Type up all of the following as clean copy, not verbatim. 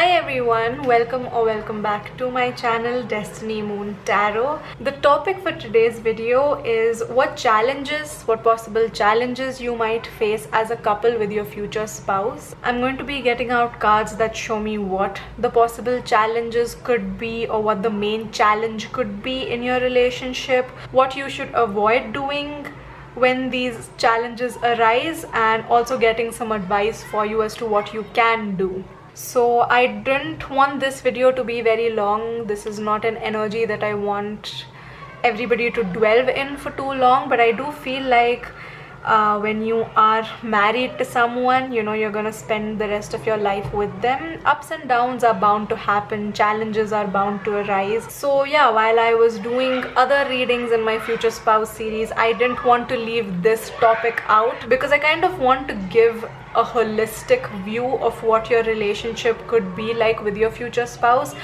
Hi everyone, welcome back to my channel DestinyMoonTarot. The topic for today's video is what possible challenges you might face as a couple with your future spouse. I'm going to be getting out cards that show me what the possible challenges could be, or what the main challenge could be in your relationship, what you should avoid doing when these challenges arise, and also getting some advice for you as to what you can do. So I didn't want this video to be very long. This is not an energy that I want everybody to dwell in for too long, but I do feel like when you are married to someone, you know, you're gonna spend the rest of your life with them. Ups and downs are bound to happen, challenges are bound to arise. So yeah, while I was doing other readings in my future spouse series, I didn't want to leave this topic out, because I kind of want to give a holistic view of what your relationship could be like with your future spouse,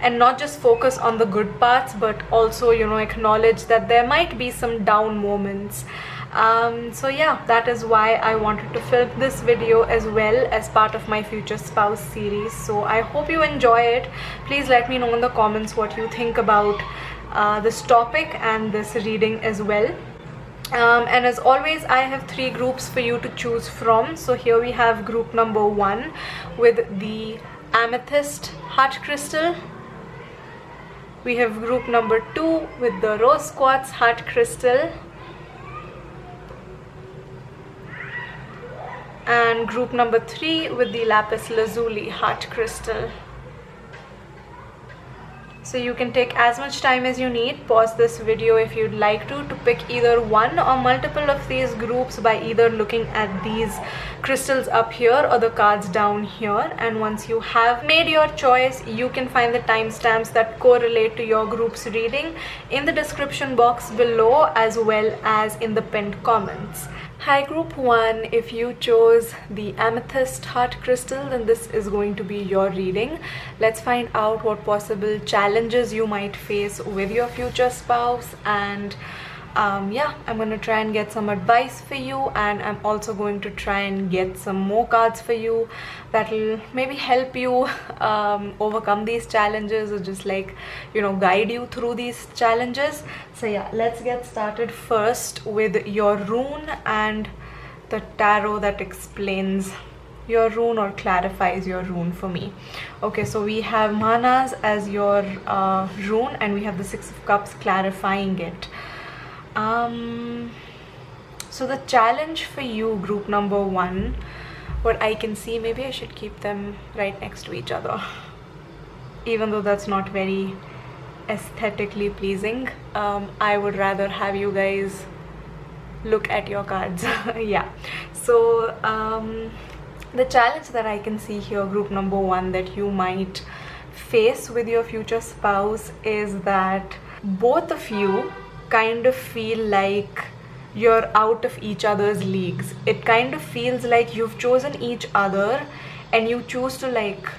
and not just focus on the good parts, but also, you know, acknowledge that there might be some down moments. So yeah, that is why I wanted to film this video as well as part of my future spouse series. So I hope you enjoy it. Please let me know in the comments what you think about this topic and this reading as well. And as always, I have 3 groups for you to choose from. So here we have group number 1 with the amethyst heart crystal. We have group number 2 with the rose quartz heart crystal. And group number 3 with the lapis lazuli heart crystal. So you can take as much time as you need, pause this video if you'd like to pick either one or multiple of these groups by either looking at these crystals up here or the cards down here. And once you have made your choice, you can find the timestamps that correlate to your group's reading in the description box below, as well as in the pinned comments. Hi group 1, if you chose the amethyst heart crystal, then this is going to be your reading. Let's find out what possible challenges you might face with your future spouse, and yeah, I'm going to try and get some advice for you, and I'm also going to try and get some more cards for you that will maybe help you overcome these challenges, or just, like, you know, guide you through these challenges. So yeah, let's get started first with your rune and the tarot that explains your rune or clarifies your rune for me. Okay, so we have manas as your rune, and we have the 6 of cups clarifying it. So the challenge for you, group number 1, what I can see, maybe I should keep them right next to each other, even though that's not very aesthetically pleasing. I would rather have you guys look at your cards. Yeah, so the challenge that I can see here, group number 1, that you might face with your future spouse is that both of you kind of feel like you're out of each other's leagues. It kind of feels like you've chosen each other, and you choose to, like,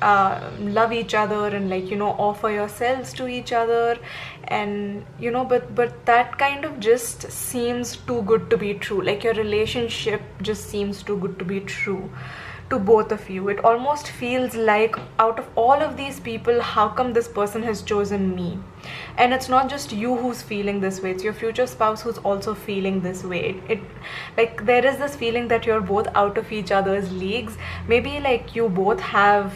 love each other and, like, you know, offer yourselves to each other, and, you know, but that kind of just seems too good to be true. Like, your relationship just seems too good to be true to both of you. It almost feels like, out of all of these people, how come this person has chosen me? And it's not just you who's feeling this way, it's your future spouse who's also feeling this way. It like, there is this feeling that you're both out of each other's leagues. Maybe, like, you both have,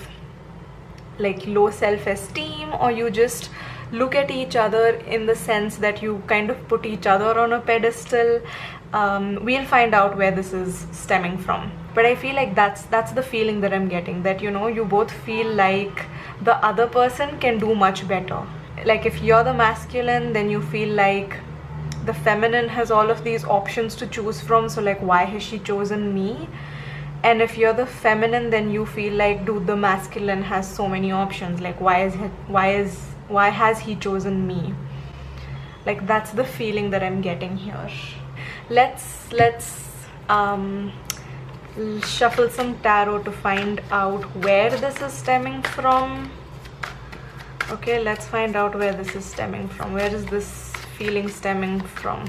like, low self-esteem, or you just look at each other in the sense that you kind of put each other on a pedestal. We'll find out where this is stemming from, but I feel like that's the feeling that I'm getting, that, you know, you both feel like the other person can do much better. Like, if you're the masculine, then you feel like the feminine has all of these options to choose from, so, like, why has she chosen me? And if you're the feminine, then you feel like, dude, the masculine has so many options, like, why has he chosen me? Like, that's the feeling that I'm getting here. Let's shuffle some tarot to find out where this is stemming from. Okay, let's find out where this is stemming from. Where is this feeling stemming from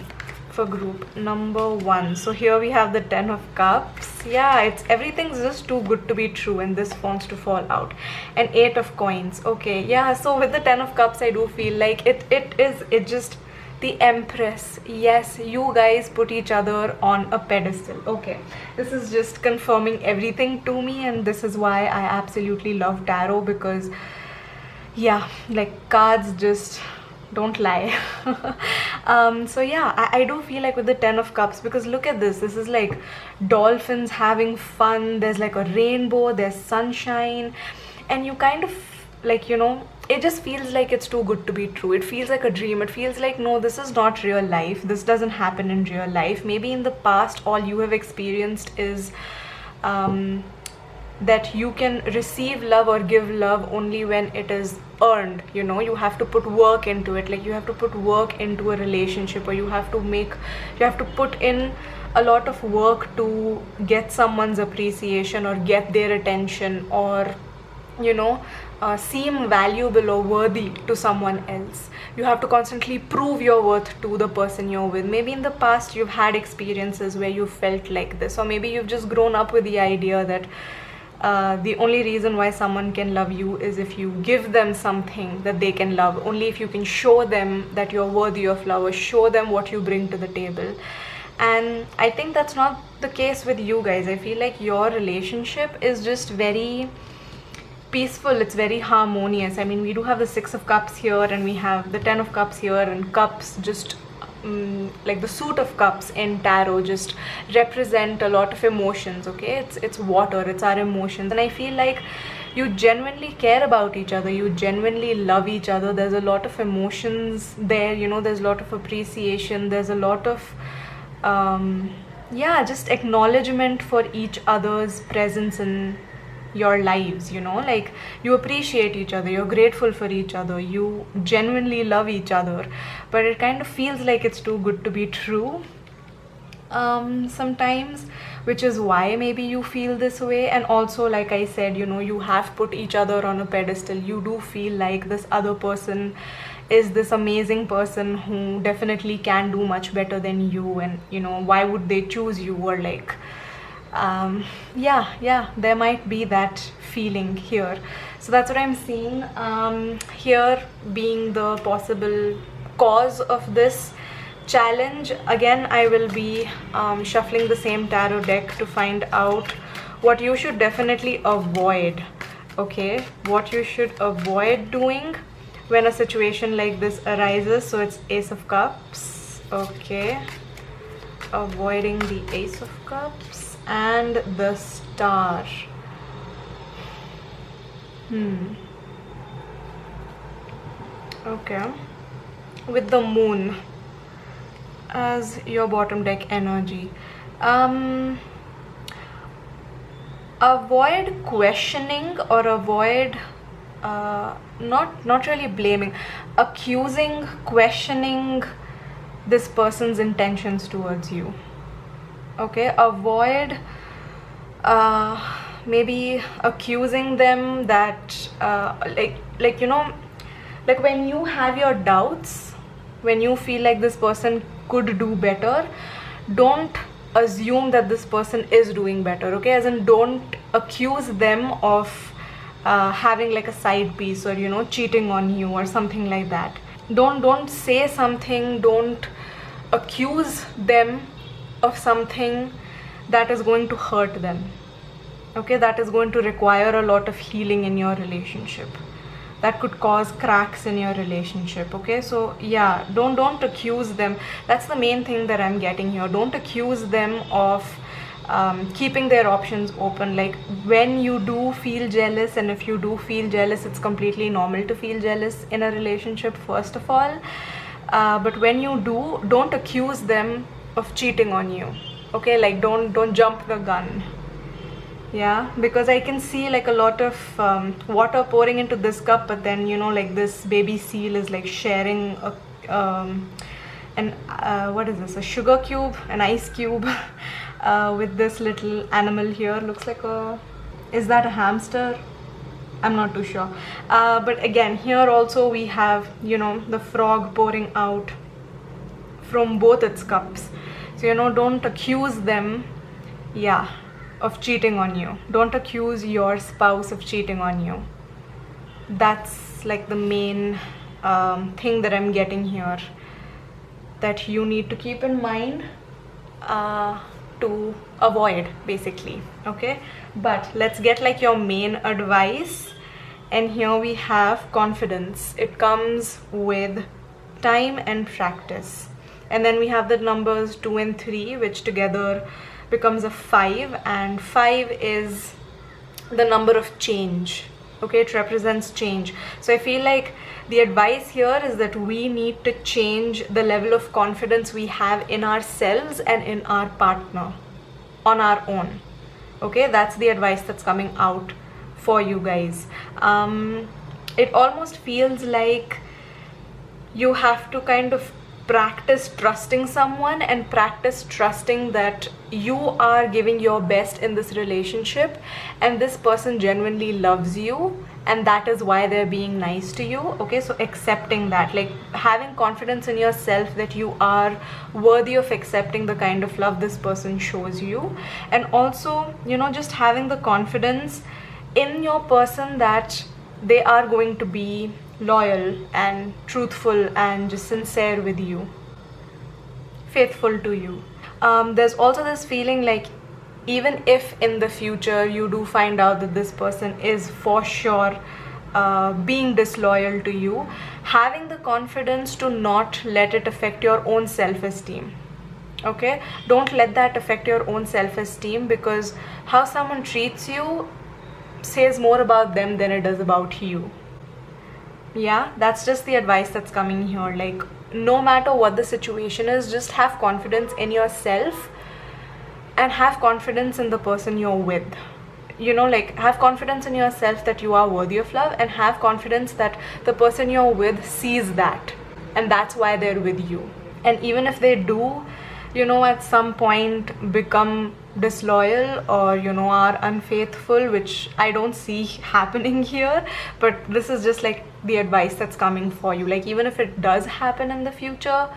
for group number 1. So here we have the 10 of Cups. Yeah, everything's just too good to be true and this wants to fall out. And 8 of Coins. Okay, yeah, so with the 10 of Cups I do feel like it just the Empress. Yes, you guys put each other on a pedestal. Okay, this is just confirming everything to me, and this is why I absolutely love tarot, because yeah, like cards just don't lie. So yeah, I do feel like with the 10 of Cups, because look at this is like dolphins having fun, there's like a rainbow, there's sunshine, and you kind of like, you know, it just feels like it's too good to be true. It feels like a dream. It feels like, no, this is not real life. This doesn't happen in real life. Maybe in the past all you have experienced is that you can receive love or give love only when it is earned. You know, you have to put work into it. Like you have to put work into a relationship, or you have to put in a lot of work to get someone's appreciation or get their attention, or you know, seem valuable or worthy to someone else. You have to constantly prove your worth to the person you're with. Maybe in the past you've had experiences where you felt like this, or maybe you've just grown up with the idea that the only reason why someone can love you is if you give them something that they can love, only if you can show them that you're worthy of love, or show them what you bring to the table. And I think that's not the case with you guys. I feel like your relationship is just very peaceful, it's very harmonious. I mean, we do have the 6 of Cups here, and we have the 10 of Cups here, and cups just like the suit of cups in tarot just represent a lot of emotions. Okay, it's water, it's our emotions, and I feel like you genuinely care about each other, you genuinely love each other. There's a lot of emotions there, you know, there's a lot of appreciation, there's a lot of yeah, just acknowledgement for each other's presence in your lives, you know, like you appreciate each other, you're grateful for each other, you genuinely love each other, but it kind of feels like it's too good to be true sometimes, which is why maybe you feel this way. And also, like I said, you know, you have put each other on a pedestal. You do feel like this other person is this amazing person who definitely can do much better than you, and you know, why would they choose you, or like yeah, there might be that feeling here. So that's what I'm seeing here being the possible cause of this challenge. Again, I will be shuffling the same tarot deck to find out what you should definitely avoid. Okay, what you should avoid doing when a situation like this arises. So it's Ace of Cups. Okay, avoiding the Ace of Cups and the Star. Okay, with the Moon as your bottom deck energy, avoid questioning, or avoid not really blaming, accusing, questioning this person's intentions towards you. Okay, avoid maybe accusing them that like you know, like when you have your doubts, when you feel like this person could do better, don't assume that this person is doing better. Okay, as in don't accuse them of having like a side piece, or you know, cheating on you or something like that. Don't say something, don't accuse them of something that is going to hurt them. Okay, that is going to require a lot of healing in your relationship, that could cause cracks in your relationship. Okay, so yeah, don't accuse them. That's the main thing that I'm getting here. Don't accuse them of keeping their options open. Like when you do feel jealous, and if you do feel jealous, it's completely normal to feel jealous in a relationship, first of all, but when you do, don't accuse them of cheating on you. Okay, like don't jump the gun. Yeah, because I can see like a lot of water pouring into this cup, but then you know, like this baby seal is like sharing what is this, a sugar cube, an ice cube with this little animal here. Looks like is that a hamster? I'm not too sure, but again, here also we have, you know, the frog pouring out from both its cups. So, you know, don't accuse them, yeah, of cheating on you. Don't accuse your spouse of cheating on you. That's like the main thing that I'm getting here, that you need to keep in mind to avoid, basically. Okay, but let's get like your main advice. And here we have confidence. It comes with time and practice. And then we have the numbers 2 and 3, which together becomes a 5, and 5 is the number of change. Okay, it represents change. So I feel like the advice here is that we need to change the level of confidence we have in ourselves and in our partner on our own. Okay, that's the advice that's coming out for you guys. It almost feels like you have to kind of practice trusting someone and practice trusting that you are giving your best in this relationship and this person genuinely loves you, and that is why they're being nice to you. Okay, so accepting that, like having confidence in yourself that you are worthy of accepting the kind of love this person shows you, and also, you know, just having the confidence in your person that they are going to be loyal and truthful and just sincere with you, faithful to you. There's also this feeling like even if in the future you do find out that this person is for sure being disloyal to you, having the confidence to not let it affect your own self-esteem. Okay, don't let that affect your own self-esteem, because how someone treats you says more about them than it does about you. Yeah, that's just the advice that's coming here. Like, no matter what the situation is, just have confidence in yourself and have confidence in the person you're with. You know, like, have confidence in yourself that you are worthy of love, and have confidence that the person you're with sees that, and that's why they're with you. And even if they do, you know, at some point become disloyal or, you know, are unfaithful, which I don't see happening here, but this is just like the advice that's coming for you. Like, even if it does happen in the future,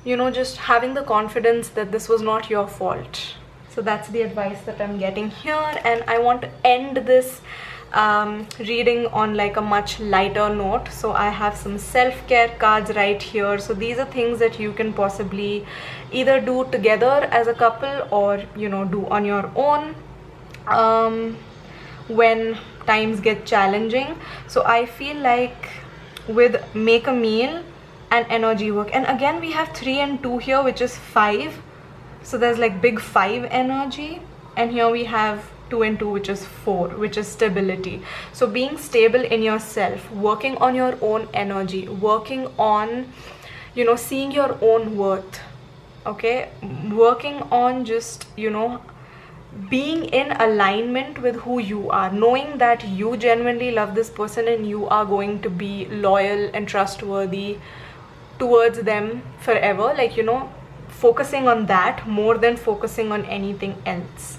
you know, just having the confidence that this was not your fault. So that's the advice that I'm getting here, and I want to end this reading on like a much lighter note. So I have some self-care cards right here. So these are things that you can possibly either do together as a couple or, you know, do on your own when times get challenging. So I feel like with make a meal and energy work, and again we have 3 and 2 here, which is 5. So there's like big 5 energy, and here we have 2 and 2, which is 4, which is stability. So being stable in yourself, working on your own energy, working on, you know, seeing your own worth. Okay, working on just, you know, being in alignment with who you are, knowing that you genuinely love this person and you are going to be loyal and trustworthy towards them forever. Like, you know, focusing on that more than focusing on anything else.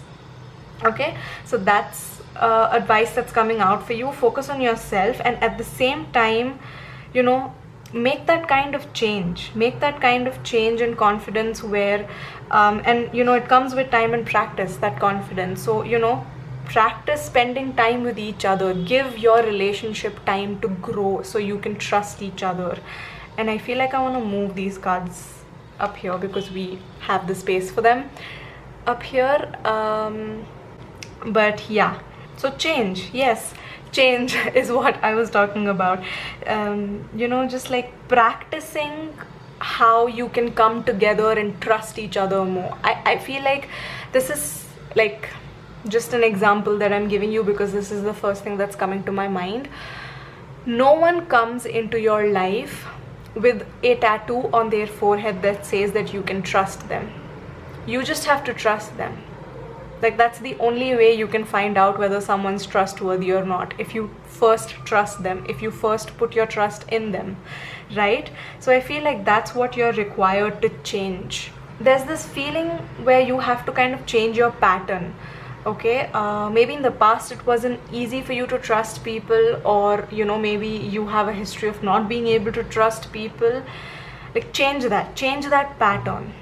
Okay, so that's advice that's coming out for you. Focus on yourself, and at the same time, you know, make that kind of change, and confidence where and you know, it comes with time and practice, that confidence. So, you know, practice spending time with each other, give your relationship time to grow so you can trust each other. And I feel like I want to move these cards up here because we have the space for them up here. But yeah, so change, yes, change is what I was talking about. You know, just like practicing how you can come together and trust each other more. I feel like this is like just an example that I'm giving you because this is the first thing that's coming to my mind. No one comes into your life with a tattoo on their forehead that says that you can trust them. You just have to trust them. Like, that's the only way you can find out whether someone's trustworthy or not, if you first trust them, if you first put your trust in them, right? So I feel like that's what you're required to change. There's this feeling where you have to kind of change your pattern. Okay, maybe in the past it wasn't easy for you to trust people, or, you know, maybe you have a history of not being able to trust people, Like change that pattern.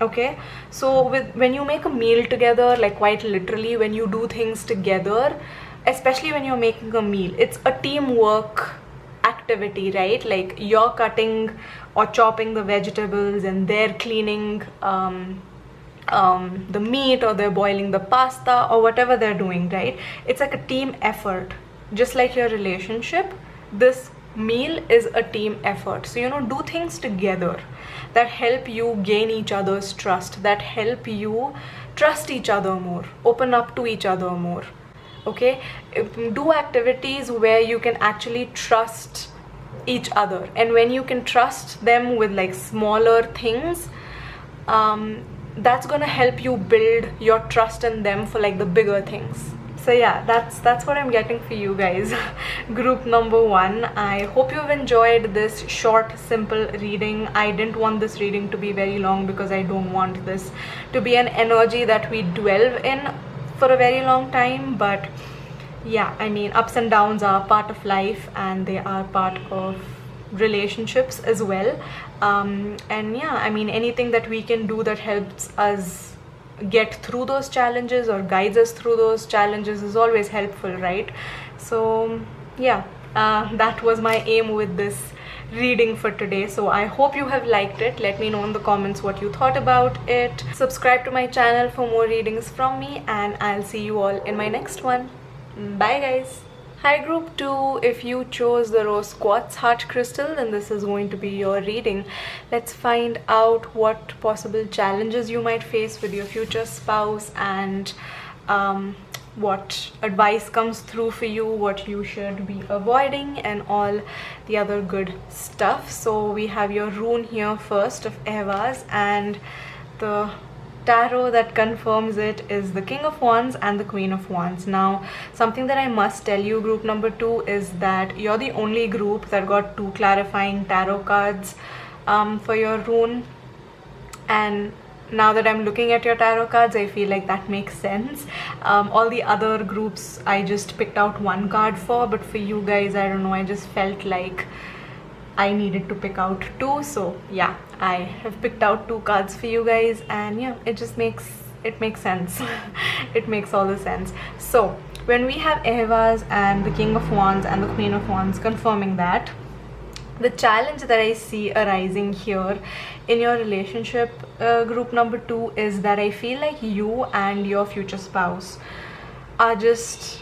Okay, so when you make a meal together, like quite literally when you do things together, especially when you're making a meal, it's a teamwork activity, right? Like you're cutting or chopping the vegetables and they're cleaning the meat, or they're boiling the pasta, or whatever they're doing, right? It's like a team effort. Just like your relationship, this meal is a team effort. So, you know, do things together that help you gain each other's trust, that help you trust each other more, open up to each other more. Okay, do activities where you can actually trust each other, and when you can trust them with like smaller things, that's gonna help you build your trust in them for like the bigger things. So yeah, that's what I'm getting for you guys. Group number 1. I hope you've enjoyed this short, simple reading. I didn't want this reading to be very long because I don't want this to be an energy that we dwell in for a very long time. But yeah, I mean, ups and downs are part of life, and they are part of relationships as well. And yeah, I mean, anything that we can do that helps us get through those challenges or guides us through those challenges is always helpful, right? So yeah, that was my aim with this reading for today. So I hope you have liked it. Let me know in the comments what you thought about it. Subscribe to my channel for more readings from me, and I'll see you all in my next one. Bye guys. Hi group 2, if you chose the rose quartz heart crystal, then this is going to be your reading. Let's find out what possible challenges you might face with your future spouse, and what advice comes through for you, what you should be avoiding, and all the other good stuff. So we have your rune here first of Evas, and the tarot that confirms it is the King of Wands and the Queen of Wands. Now, something that I must tell you, group number 2, is that you're the only group that got 2 clarifying tarot cards for your rune. And now that I'm looking at your tarot cards, I feel like that makes sense. All the other groups I just picked out 1 card for, but for you guys, I don't know, I just felt like I needed to pick out 2. So yeah, I have picked out 2 cards for you guys, and yeah, it makes sense. It makes all the sense. So when we have Evas and the King of Wands and the Queen of Wands confirming that, the challenge that I see arising here in your relationship, group number 2, is that I feel like you and your future spouse are just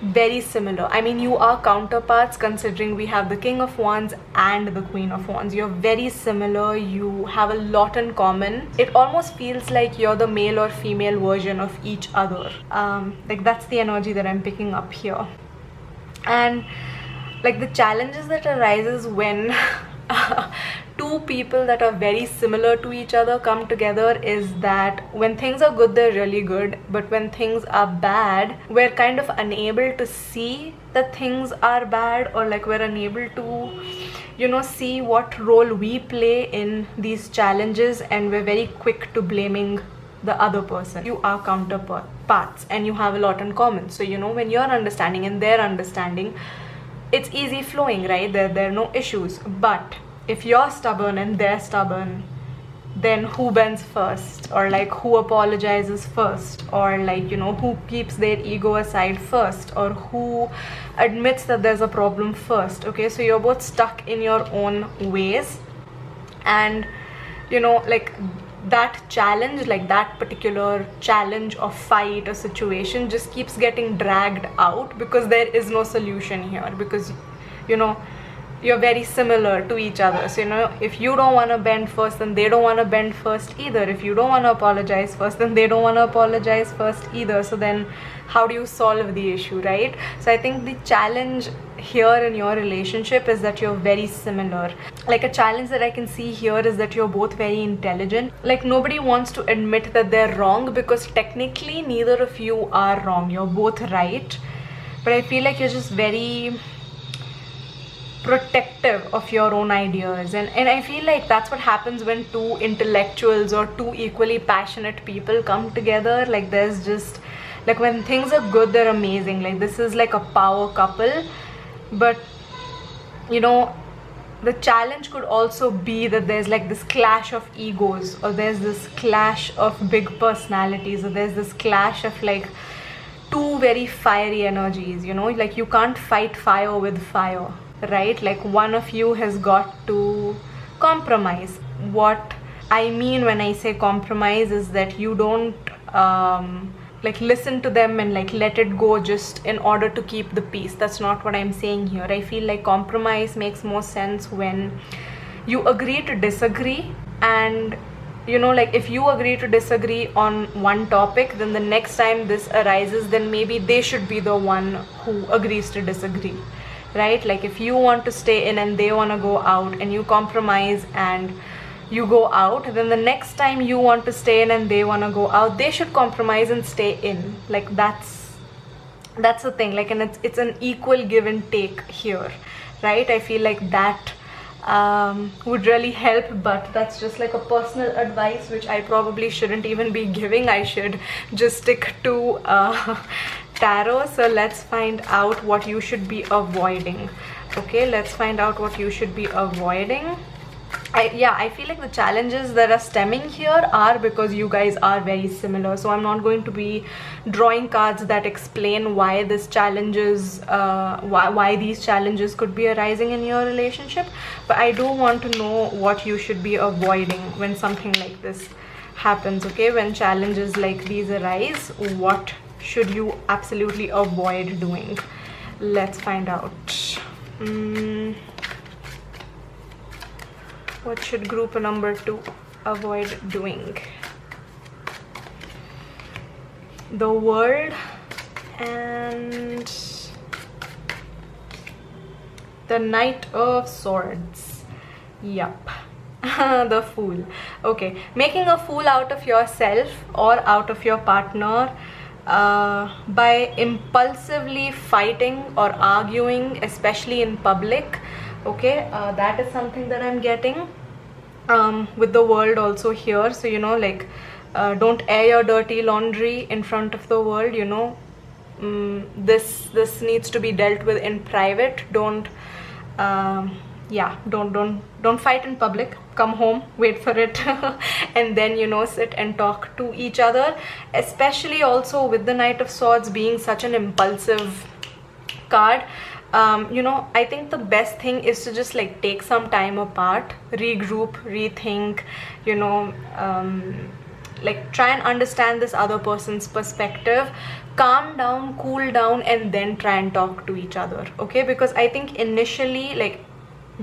very similar. I mean, you are counterparts, considering we have the King of Wands and the Queen of Wands. You're very similar, you have a lot in common. It almost feels like you're the male or female version of each other. Like that's the energy that I'm picking up here. And like the challenges that arises when 2 people that are very similar to each other come together is that when things are good, they're really good, but when things are bad, we're kind of unable to see that things are bad, or like we're unable to, you know, see what role we play in these challenges, and we're very quick to blaming the other person. You are counterparts and you have a lot in common. So, you know, when you're understanding and they're understanding, it's easy flowing, right? There are no issues. But if you're stubborn and they're stubborn, then who bends first, or like who apologizes first, or like, you know, who keeps their ego aside first, or who admits that there's a problem first? Okay, so you're both stuck in your own ways, and you know, like that challenge, like that particular challenge or fight or situation just keeps getting dragged out because there is no solution here, because you know, you're very similar to each other. So, you know, if you don't want to bend first, then they don't want to bend first either. If you don't want to apologize first, then they don't want to apologize first either. So then how do you solve the issue, right? So I think the challenge here in your relationship is that you're very similar. Like a challenge that I can see here is that you're both very intelligent. Like nobody wants to admit that they're wrong, because technically neither of you are wrong. You're both right. But I feel like you're just very protective of your own ideas, and I feel like that's what happens when 2 intellectuals or 2 equally passionate people come together. Like there's just like, when things are good, they're amazing. Like this is like a power couple. But you know, the challenge could also be that there's like this clash of egos, or there's this clash of big personalities, or there's this clash of like two very fiery energies, you know, like you can't fight fire with fire, right? Like one of you has got to compromise. What I mean when I say compromise is that you don't like listen to them and like let it go just in order to keep the peace. That's not what I'm saying here. I feel like compromise makes more sense when you agree to disagree, and you know, like if you agree to disagree on one topic, then the next time this arises, then maybe they should be the one who agrees to disagree, right? Like if you want to stay in and they want to go out, and you compromise and you go out, then the next time you want to stay in and they want to go out, they should compromise and stay in. Like that's the thing, like, and it's an equal give and take here, right? I feel like that would really help, but that's just like a personal advice which I probably shouldn't even be giving. I should just stick to tarot. So let's find out what you should be avoiding. Okay, let's find out what you should be avoiding. I feel like the challenges that are stemming here are because you guys are very similar, so I'm not going to be drawing cards that explain why this challenges why these challenges could be arising in your relationship, but I do want to know what you should be avoiding when something like this happens. Okay, when challenges like these arise, what should you absolutely avoid doing? Let's find out. What should group number 2 avoid doing? The World and the Knight of Swords. Yup. The Fool. Okay, making a fool out of yourself or out of your partner by impulsively fighting or arguing, especially in public. Okay, that is something that I'm getting with the World also here. So you know, like don't air your dirty laundry in front of the world, you know. This needs to be dealt with in private. Don't don't fight in public. Come home, wait for it and then, you know, sit and talk to each other, especially also with the Knight of Swords being such an impulsive card. You know, I think the best thing is to just like take some time apart, regroup, rethink, you know, like try and understand this other person's perspective, calm down, cool down, and then try and talk to each other. Okay, because I think initially, like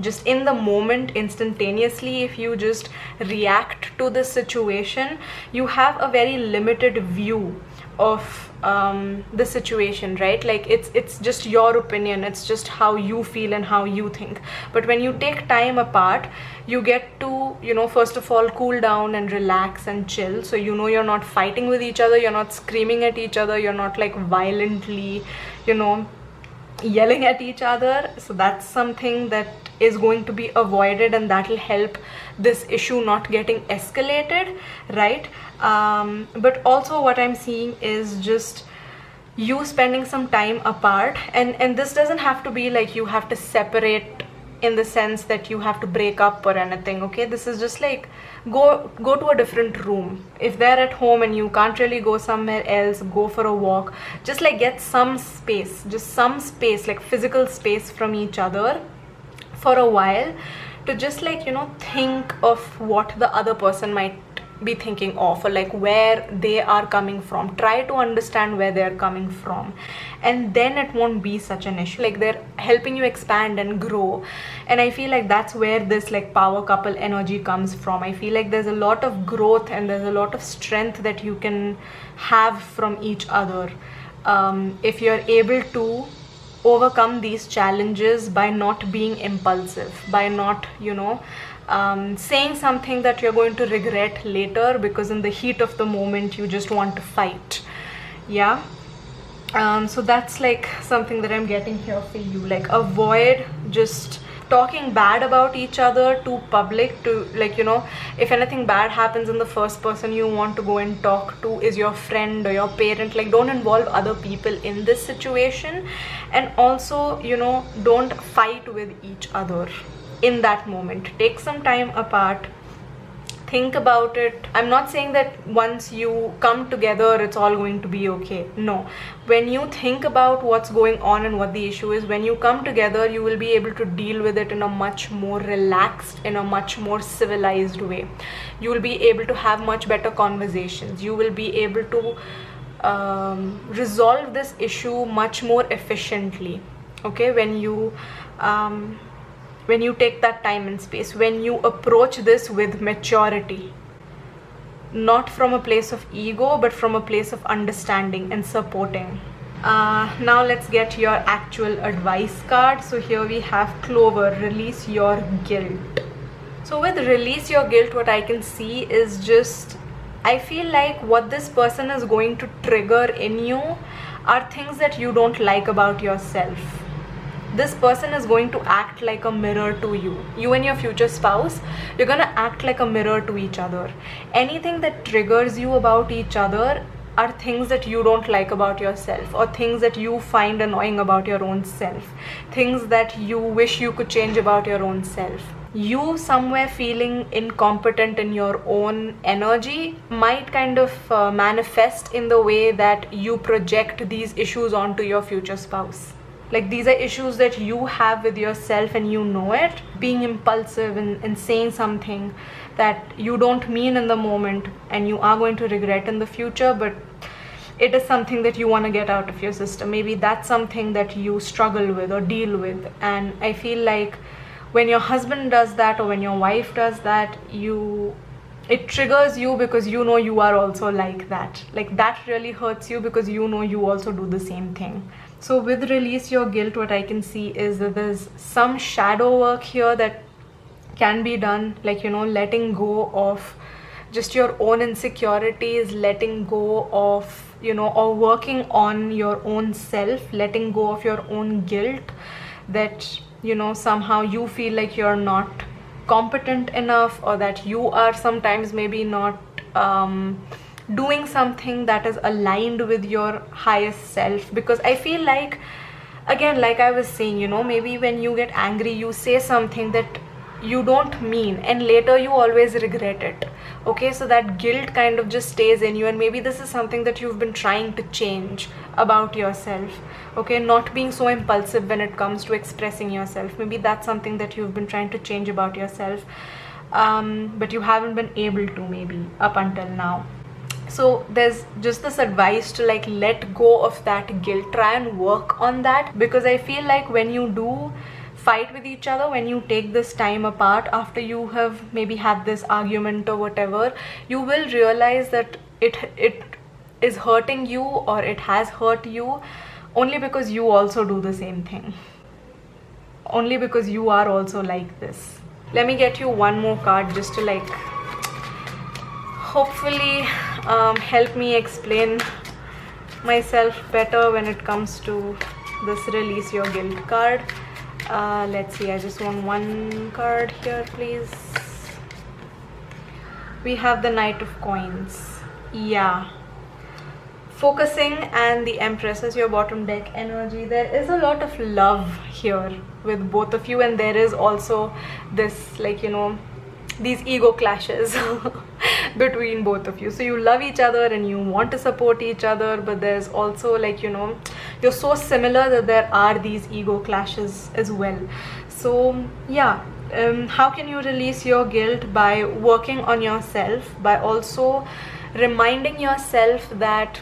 just in the moment, instantaneously, if you just react to the situation, you have a very limited view of the situation, right? Like it's just your opinion, it's just how you feel and how you think. But when you take time apart, you get to, you know, first of all cool down and relax and chill, so you know you're not fighting with each other, you're not screaming at each other, you're not like violently, you know, yelling at each other. So that's something that is going to be avoided, and that will help this issue not getting escalated, right? But also what I'm seeing is just you spending some time apart, and this doesn't have to be like you have to separate in the sense that you have to break up or anything. Okay, this is just like go to a different room. If they're at home and you can't really go somewhere else, go for a walk. Just like get some space, just some space, like physical space from each other for a while, to just like, you know, think of what the other person might be thinking of, or like where they are coming from. Try to understand where they're coming from, and then it won't be such an issue. Like they're helping you expand and grow, and I feel like that's where this like power couple energy comes from. I feel like there's a lot of growth and there's a lot of strength that you can have from each other if you're able to overcome these challenges by not being impulsive, by not, you know, saying something that you're going to regret later because in the heat of the moment you just want to fight. Yeah, so that's like something that I'm getting here for you. Like avoid just talking bad about each other to public, to like, you know, if anything bad happens and the first person you want to go and talk to is your friend or your parent, like don't involve other people in this situation. And also, you know, don't fight with each other. in that moment. Take some time apart, think about it. I'm not saying that once you come together it's all going to be okay. No, when you think about what's going on and what the issue is, when you come together, you will be able to deal with it in a much more relaxed, in a much more civilized way. You will be able to have much better conversations. You will be able to resolve this issue much more efficiently, okay, when you take that time and space, when you approach this with maturity, not from a place of ego but from a place of understanding and supporting. Now let's get your actual advice card. So here we have Clover, release your guilt. So with release your guilt, what I can see is just, I feel like what this person is going to trigger in you are things that you don't like about yourself. This person is going to act like a mirror to you. You and your future spouse, you're going to act like a mirror to each other. Anything that triggers you about each other are things that you don't like about yourself, or things that you find annoying about your own self, things that you wish you could change about your own self. You somewhere feeling incompetent in your own energy might kind of manifest in the way that you project these issues onto your future spouse. Like, these are issues that you have with yourself and you know it. Being impulsive and saying something that you don't mean in the moment and you are going to regret in the future, but it is something that you want to get out of your system. Maybe that's something that you struggle with or deal with. And I feel like when your husband does that or when your wife does that, it triggers you because you know you are also like that. Like, that really hurts you because you know you also do the same thing. So with release your guilt, what I can see is that there's some shadow work here that can be done, like, you know, letting go of just your own insecurities, letting go of, you know, or working on your own self, letting go of your own guilt that, you know, somehow you feel like you're not competent enough, or that you are sometimes maybe not doing something that is aligned with your highest self. Because I feel like, again, like I was saying, you know, maybe when you get angry, you say something that you don't mean and later you always regret it. Okay, so that guilt kind of just stays in you, and maybe this is something that you've been trying to change about yourself. Okay, not being so impulsive when it comes to expressing yourself. Maybe that's something that you've been trying to change about yourself, but you haven't been able to, maybe up until now. So there's just this advice to, like, let go of that guilt, try and work on that, because I feel like when you do fight with each other, when you take this time apart after you have maybe had this argument or whatever, you will realize that it is hurting you, or it has hurt you only because you also do the same thing, only because you are also like this. Let me get you one more card just to, like, hopefully help me explain myself better when it comes to this release your guilt card. Let's see, I just want one card here, please. We have the Knight of Coins. Yeah, focusing, and the Empress is your bottom deck energy. There is a lot of love here with both of you, and there is also this, like, you know, these ego clashes between both of you. So you love each other and you want to support each other, but there's also, like, you know, you're so similar that there are these ego clashes as well. So yeah, how can you release your guilt? By working on yourself, by also reminding yourself that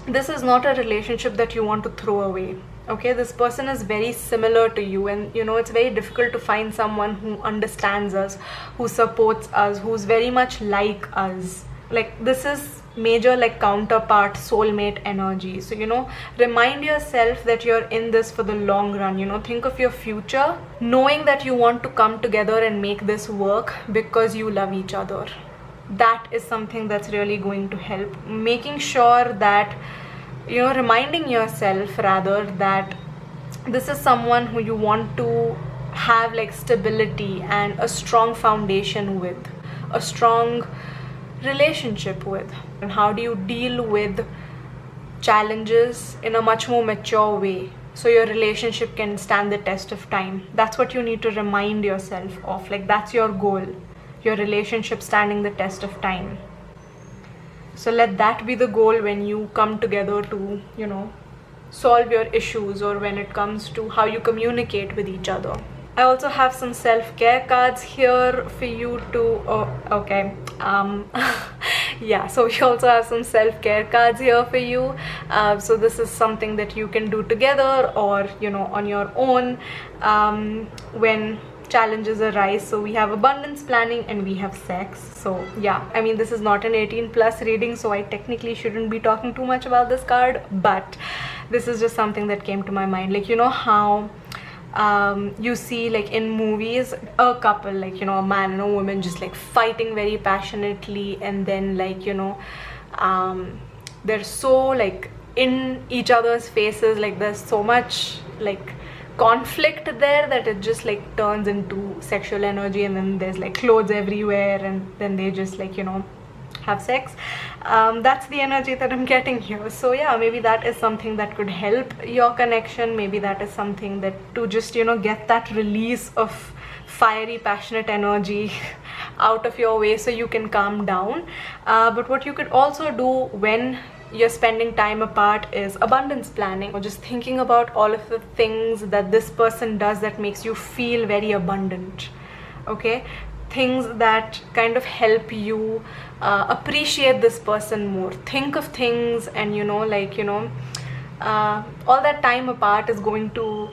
this is not a relationship that you want to throw away. Okay, this person is very similar to you, and you know, it's very difficult to find someone who understands us, who supports us, who's very much like us. Like, this is major, like, counterpart soulmate energy. So, you know, remind yourself that you're in this for the long run. You know, think of your future, knowing that you want to come together and make this work because you love each other. That is something that's really going to help. Making sure that, you know, reminding yourself rather that this is someone who you want to have, like, stability and a strong foundation with, a strong relationship with. And how do you deal with challenges in a much more mature way? so your relationship can stand the test of time. That's what you need to remind yourself of. Like, that's your goal, your relationship standing the test of time. So let that be the goal when you come together to, you know, solve your issues, or when it comes to how you communicate with each other. I also have some self-care cards here for you to, yeah, so we also have some self-care cards here for you. So this is something that you can do together, or, you know, on your own when challenges arise. So we have abundance planning and we have sex. So yeah, I mean, this is not an 18+ reading, so I technically shouldn't be talking too much about this card, but this is just something that came to my mind. Like, you know how you see, like, in movies, a couple, like, you know, a man and a woman just like fighting very passionately, and then, like, you know, they're so like in each other's faces, like there's so much like conflict there that it just like turns into sexual energy, and then there's like clothes everywhere, and then they just, like, you know, have sex. That's the energy that I'm getting here. So yeah, maybe that is something that could help your connection. Maybe that is something that to just, you know, get that release of fiery, passionate energy out of your way so you can calm down. But what you could also do when you're spending time apart is abundance planning, or just thinking about all of the things that this person does that makes you feel very abundant. Okay, things that kind of help you appreciate this person more. Think of things, and, you know, like, you know, all that time apart is going to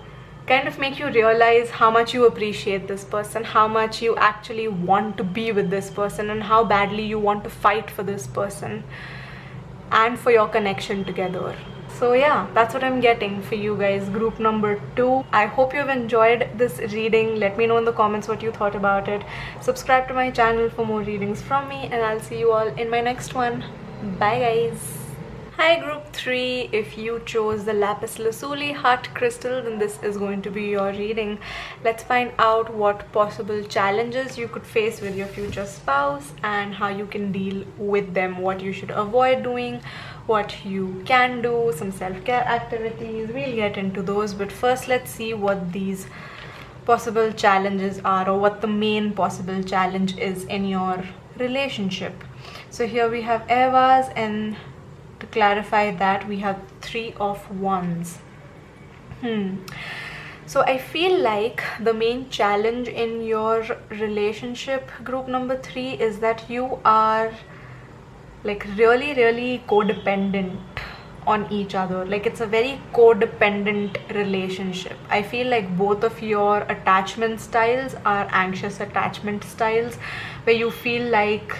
kind of make you realize how much you appreciate this person, how much you actually want to be with this person, and how badly you want to fight for this person and for your connection together. So yeah, that's what I'm getting for you guys, group number 2. I hope you've enjoyed this reading. Let me know in the comments what you thought about it. Subscribe to my channel for more readings from me, and I'll see you all in my next one. Bye guys. Hi group 3, if you chose the lapis lazuli heart crystal, then this is going to be your reading. Let's find out what possible challenges you could face with your future spouse and how you can deal with them, what you should avoid doing, what you can do, some self-care activities. We'll get into those, but first let's see what these possible challenges are, or what the main possible challenge is in your relationship. So here we have Evas, and to clarify that, we have 3 of Wands. So I feel like the main challenge in your relationship, group number 3, is that you are like really codependent on each other. Like, it's a very codependent relationship. I feel like both of your attachment styles are anxious attachment styles, where you feel like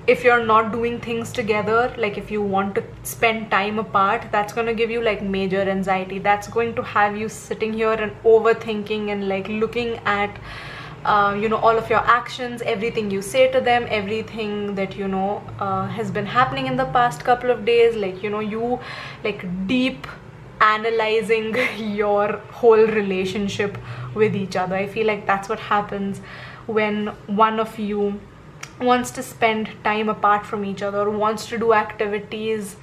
if you're not doing things together, like if you want to spend time apart, that's going to give you like major anxiety. That's going to have you sitting here and overthinking and like looking at you know, all of your actions, everything you say to them, everything that, you know, has been happening in the past couple of days. Like, you know, you like deep analyzing your whole relationship with each other. I feel like that's what happens when one of you wants to spend time apart from each other, wants to do activities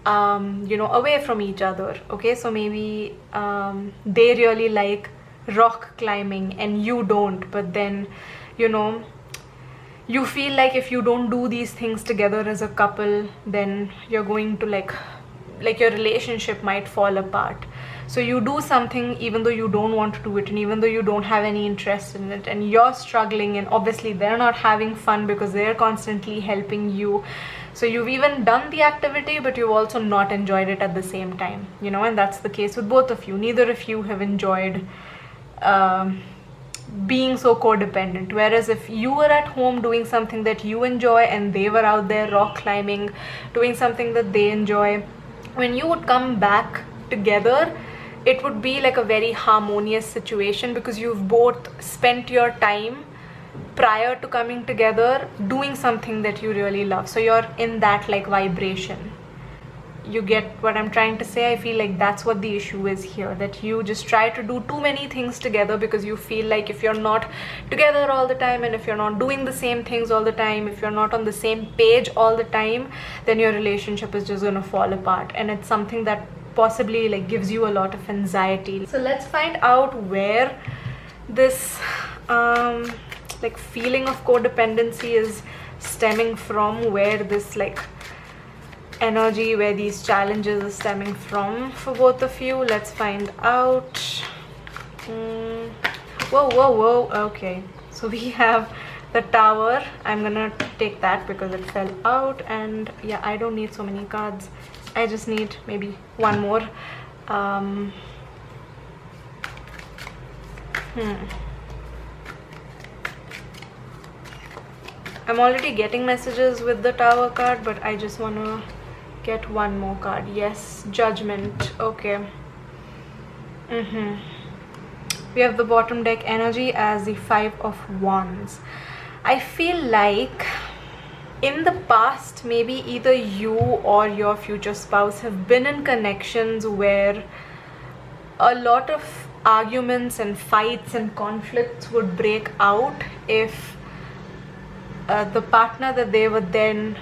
you know, away from each other. Okay, so maybe they really like rock climbing and you don't, but then, you know, you feel like if you don't do these things together as a couple, then you're going to like your relationship might fall apart. So you do something even though you don't want to do it, and even though you don't have any interest in it, and you're struggling, and obviously they're not having fun because they're constantly helping you. So you've even done the activity, but you've also not enjoyed it at the same time, you know, and that's the case with both of you. Neither of you have enjoyed being so codependent. Whereas if you were at home doing something that you enjoy and they were out there rock climbing, doing something that they enjoy, when you would come back together, it would be like a very harmonious situation, because you've both spent your time prior to coming together doing something that you really love. So you're in that like vibration. You get what I'm trying to say? I feel like that's what the issue is here, that you just try to do too many things together because you feel like if you're not together all the time, and if you're not doing the same things all the time, if you're not on the same page all the time, then your relationship is just going to fall apart. And it's something that possibly like gives you a lot of anxiety. So let's find out where this like feeling of codependency is stemming from, where this like energy, where these challenges are stemming from for both of you. Let's find out. Whoa. Okay, so we have the Tower. I'm gonna take that because it fell out, and yeah, I don't need so many cards. I just need maybe one more. I'm already getting messages with the Tower card, but I just want to get one more card. Yes, Judgment. Okay. We have the bottom deck energy as the 5 of Wands. I feel like in the past, maybe either you or your future spouse have been in connections where a lot of arguments and fights and conflicts would break out if the partner that they were then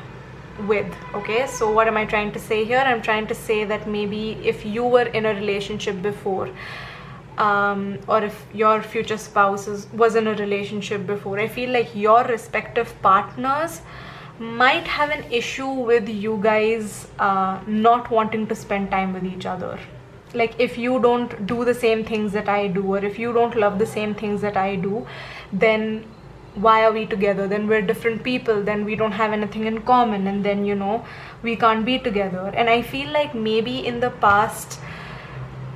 with. Okay, so what am I trying to say here? I'm trying to say that maybe if you were in a relationship before, or if your future spouse was in a relationship before, I feel like your respective partners might have an issue with you guys not wanting to spend time with each other. Like if you don't do the same things that I do, or if you don't love the same things that I do, then why are we together? Then we're different people, then we don't have anything in common, and then, you know, we can't be together. And I feel like maybe in the past,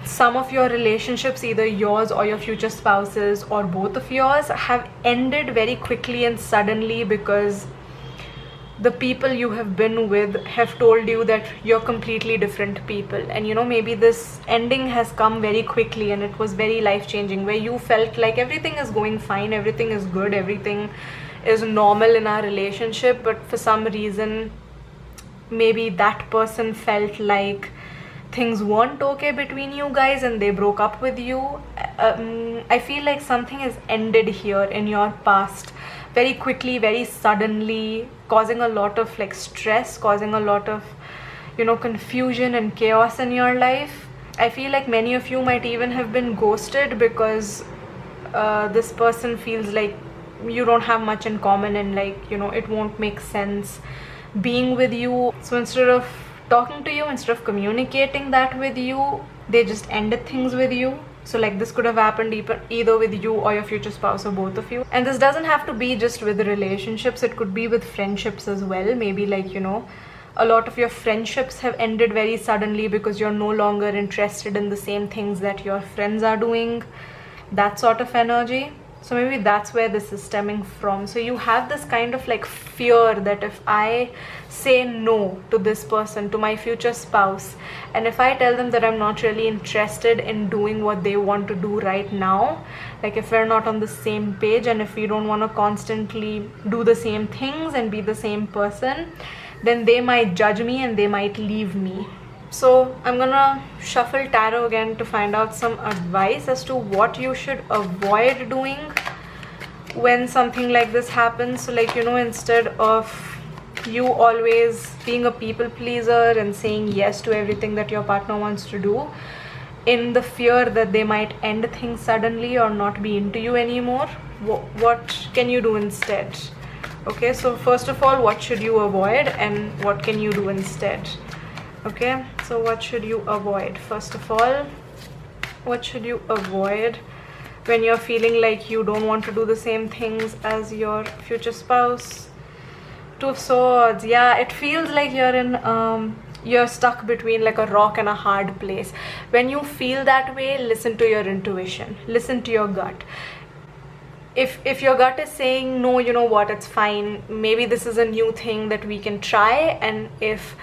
some of your relationships, either yours or your future spouses or both of yours, have ended very quickly and suddenly because the people you have been with have told you that you're completely different people. And you know, maybe this ending has come very quickly and it was very life-changing, where you felt like everything is going fine, everything is good, everything is normal in our relationship, but for some reason maybe that person felt like things weren't okay between you guys and they broke up with you. I feel like something has ended here in your past very quickly, very suddenly, causing a lot of like stress, causing a lot of, you know, confusion and chaos in your life. I feel like many of you might even have been ghosted because this person feels like you don't have much in common, and like, you know, it won't make sense being with you. So instead of talking to you, instead of communicating that with you, they just ended things with you. So like this could have happened either with you or your future spouse or both of you. And this doesn't have to be just with relationships, it could be with friendships as well. Maybe like, you know, a lot of your friendships have ended very suddenly because you're no longer interested in the same things that your friends are doing, that sort of energy. So maybe that's where this is stemming from. So you have this kind of like fear that if I say no to this person, to my future spouse, and if I tell them that I'm not really interested in doing what they want to do right now, like if we're not on the same page and if we don't want to constantly do the same things and be the same person, then they might judge me and they might leave me. So I'm gonna shuffle tarot again to find out some advice as to what you should avoid doing when something like this happens. So like, you know, instead of you always being a people pleaser and saying yes to everything that your partner wants to do, in the fear that they might end things suddenly or not be into you anymore, what can you do instead? Okay, so first of all, what should you avoid and what can you do instead? Okay, so what should you avoid? First of all, what should you avoid when you're feeling like you don't want to do the same things as your future spouse? Two of Swords. Yeah, it feels like you're stuck between like a rock and a hard place. When you feel that way, listen to your intuition, listen to your gut. If your gut is saying no, you know what, it's fine, maybe this is a new thing that we can try, and if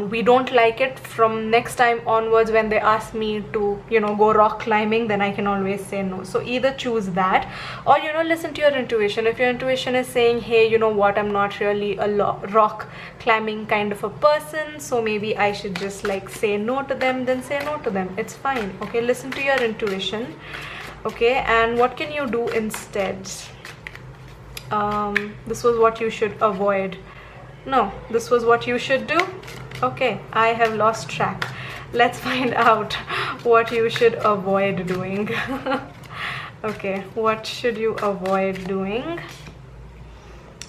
we don't like it, from next time onwards when they ask me to, you know, go rock climbing, then I can always say no. So either choose that, or, you know, listen to your intuition. If your intuition is saying, hey, you know what, I'm not really a rock climbing kind of a person, so maybe I should just like say no to them, then say no to them. It's fine. Okay, listen to your intuition. Okay, and what can you do instead? This was what you should avoid. No, this was what you should do. Okay, I have lost track. let's find out what you should avoid doing. Okay, what should you avoid doing?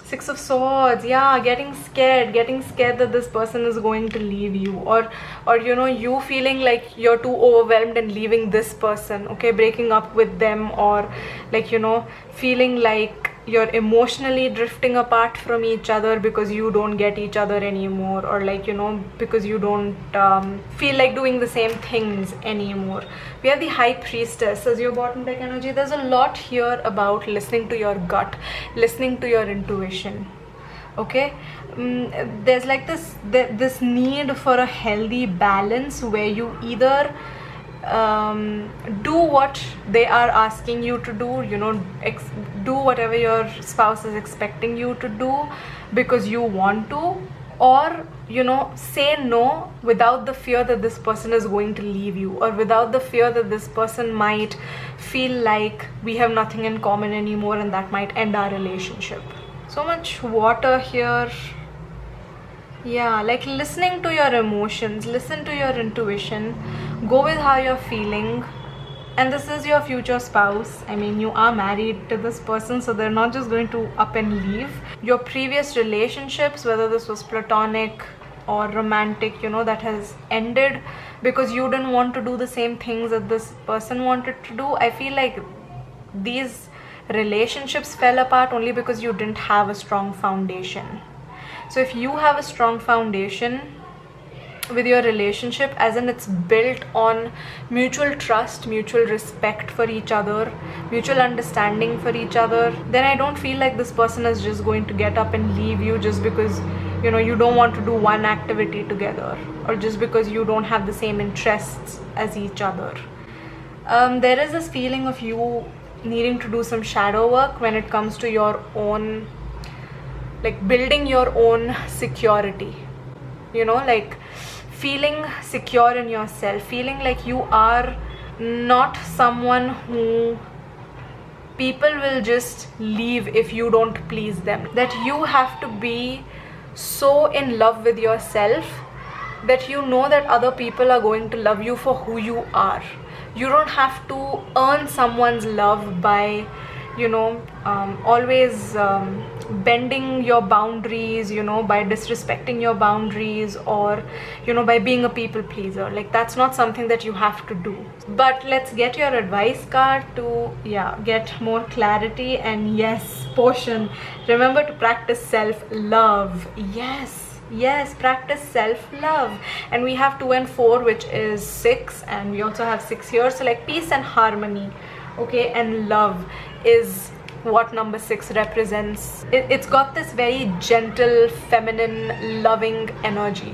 Six of Swords. Yeah, getting scared that this person is going to leave you, or you know, you feeling like you're too overwhelmed and leaving this person, okay, breaking up with them, or like, you know, feeling like you're emotionally drifting apart from each other because you don't get each other anymore, or like, you know, because you don't feel like doing the same things anymore. We have the High Priestess as your bottom deck energy. There's a lot here about listening to your gut, listening to your intuition, okay. There's like this need for a healthy balance where you either do what they are asking you to do, you know, do whatever your spouse is expecting you to do because you want to, or you know, say no without the fear that this person is going to leave you, or without the fear that this person might feel like we have nothing in common anymore and that might end our relationship. So much water here. Yeah, like listening to your emotions, listen to your intuition, go with how you're feeling. And this is your future spouse. I mean, you are married to this person, so they're not just going to up and leave. Your previous relationships, whether this was platonic or romantic, you know, that has ended because you didn't want to do the same things that this person wanted to do. I feel like these relationships fell apart only because you didn't have a strong foundation. So if you have a strong foundation with your relationship, as in it's built on mutual trust, mutual respect for each other, mutual understanding for each other, then I don't feel like this person is just going to get up and leave you just because, you know, you don't want to do one activity together, or just because you don't have the same interests as each other. There is this feeling of you needing to do some shadow work when it comes to your own, like building your own security, you know, like feeling secure in yourself, feeling like you are not someone who people will just leave if you don't please them, that you have to be so in love with yourself that you know that other people are going to love you for who you are. You don't have to earn someone's love by, you know, always bending your boundaries, you know, by disrespecting your boundaries, or, you know, by being a people pleaser. Like, that's not something that you have to do. But let's get your advice card to, yeah, get more clarity. And yes, portion, remember to practice self-love. Yes, practice self-love. And we have 2 and 4, which is 6, and we also have 6 here. So like peace and harmony, okay, and love is what number 6 represents. It's got this very gentle, feminine, loving energy,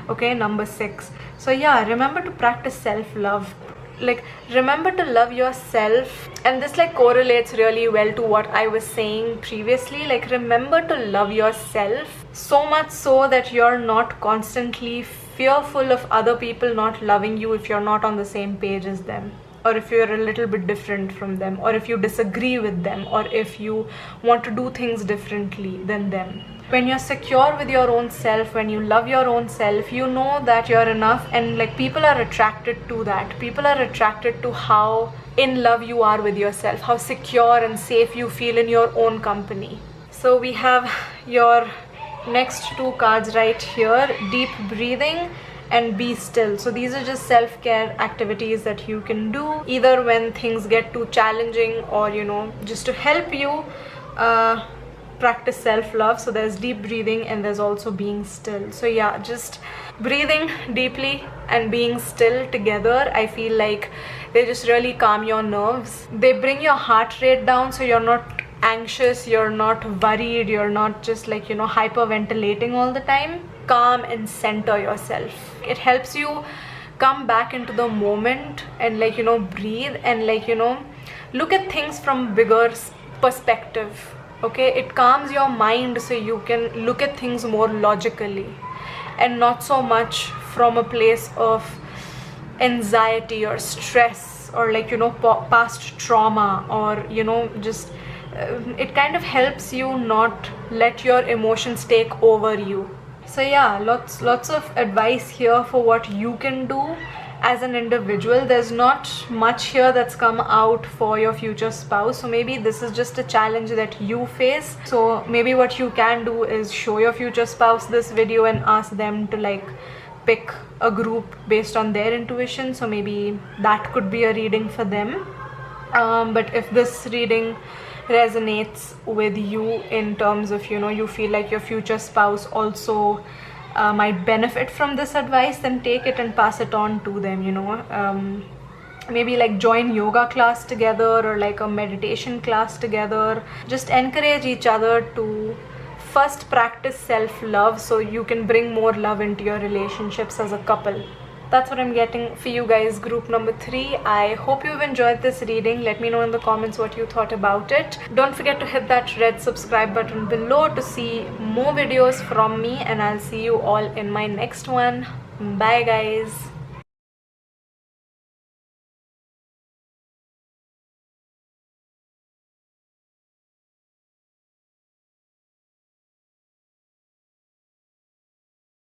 okay, number 6. So yeah, remember to practice self-love. Like, remember to love yourself. And this like correlates really well to what I was saying previously. Like, remember to love yourself, so much so that you're not constantly fearful of other people not loving you if you're not on the same page as them, or if you're a little bit different from them, or if you disagree with them, or if you want to do things differently than them. When you're secure with your own self, when you love your own self, you know that you're enough, and like people are attracted to that. People are attracted to how in love you are with yourself, how secure and safe you feel in your own company. So we have your next 2 cards right here, deep breathing and be still. So these are just self-care activities that you can do either when things get too challenging, or, you know, just to help you practice self-love. So there's deep breathing and there's also being still. So yeah, just breathing deeply and being still together, I feel like they just really calm your nerves. They bring your heart rate down, so you're not anxious, you're not worried, you're not just like, you know, hyperventilating all the time. Calm and center yourself. It helps you come back into the moment and, like, you know, breathe and, like, you know, look at things from bigger perspective, okay. It calms your mind so you can look at things more logically and not so much from a place of anxiety or stress, or like, you know, past trauma, or, you know, just it kind of helps you not let your emotions take over you. So yeah, lots of advice here for what you can do as an individual. There's not much here that's come out for your future spouse, so maybe this is just a challenge that you face. So maybe what you can do is show your future spouse this video and ask them to like pick a group based on their intuition. So maybe that could be a reading for them. But if this reading resonates with you in terms of, you know, you feel like your future spouse also might benefit from this advice, then take it and pass it on to them, you know. Maybe like join yoga class together or like a meditation class together. Just encourage each other to first practice self-love so you can bring more love into your relationships as a couple. That's what I'm getting for you guys, group number 3. I hope you've enjoyed this reading. Let me know in the comments what you thought about it. Don't forget to hit that red subscribe button below to see more videos from me, and I'll see you all in my next one. Bye guys.